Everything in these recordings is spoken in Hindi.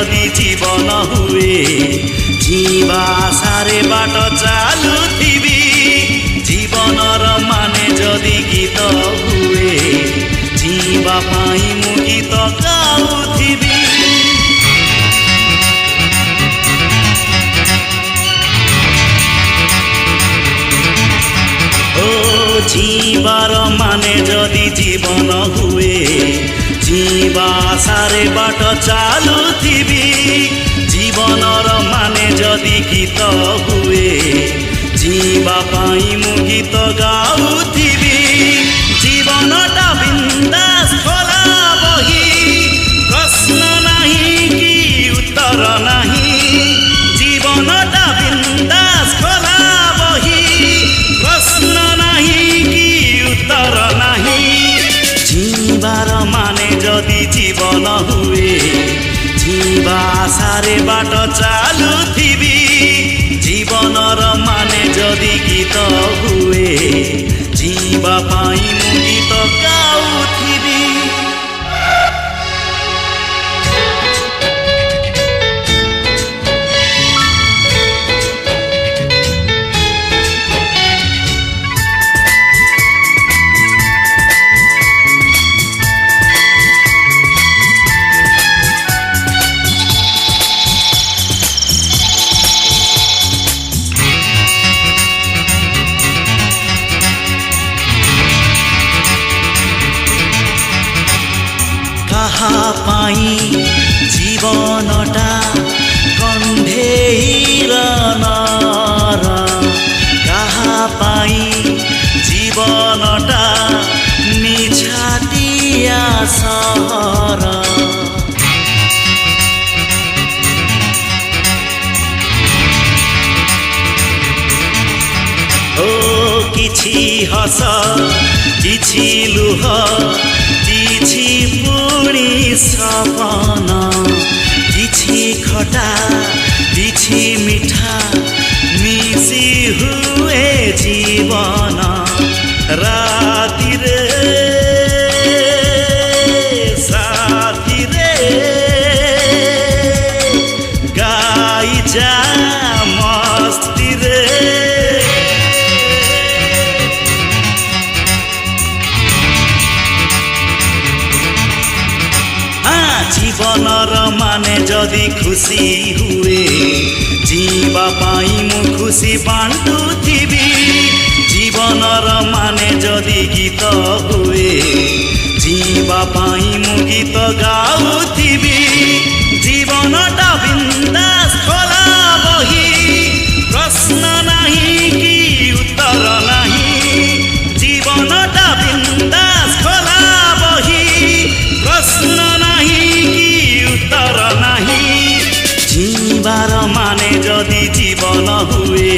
जदि जीवन हुए जीवा सारे बाट चालुथिबी जीवनर माने जदि गीत हुए जीवा पाई मु गीत गाउथिबी ओ जीवार माने जदि जीवन हुए जीवा सारे बाट चालुथिबी जीवनर माने जदि गीत हुए जीवा पाई मु गीत गाउथिबी जीवनटा बिंदास खोला बही प्रश्न नहीं कि उत्तर नहीं जीवनटा बिंदास खोला बही प्रश्न नहीं कि उत्तर नहीं जीवार माने जदि जीवन हुए जीवा सारे बाट चालुथिबी जीवनर माने जदि गीत हुए जीवा पाई मु गीत गाउथिबी कहा पाई जीवनटा कंधेर नर कहा पाई जीवनटा निछाटिया सहर ओ किछि हस किछि लुह किछि पुणी सपन किछि खटा किछि मिठा मिसी हुए जीवन राति रे साथी रे गाई जा मस्ती रे जीवनर माने जदि खुशी हुए जीवा पाई मु खुशी बांटुथिबी जीवनर माने जदि गीत हुए जीवा पाई मु गीत गाउथिबी जीवनटा बिंदास खोला बही प्रश्न नहीं कि उत्तर नहीं जीवनटा बिंदास खोला बही प्रश्न उत्तर नहीं जीवार माने जदि जीवन हुए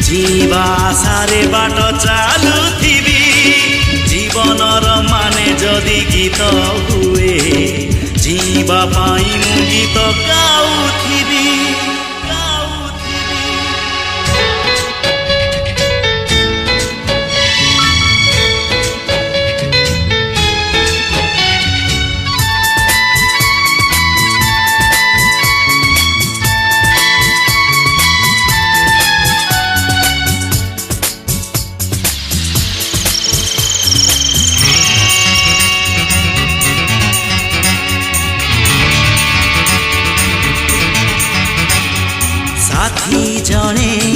जीवा सारे बाट चालुथिबी जीवनर माने जदि गीत हुए जीवा पाई मु गीत गाउथिबी साथी जने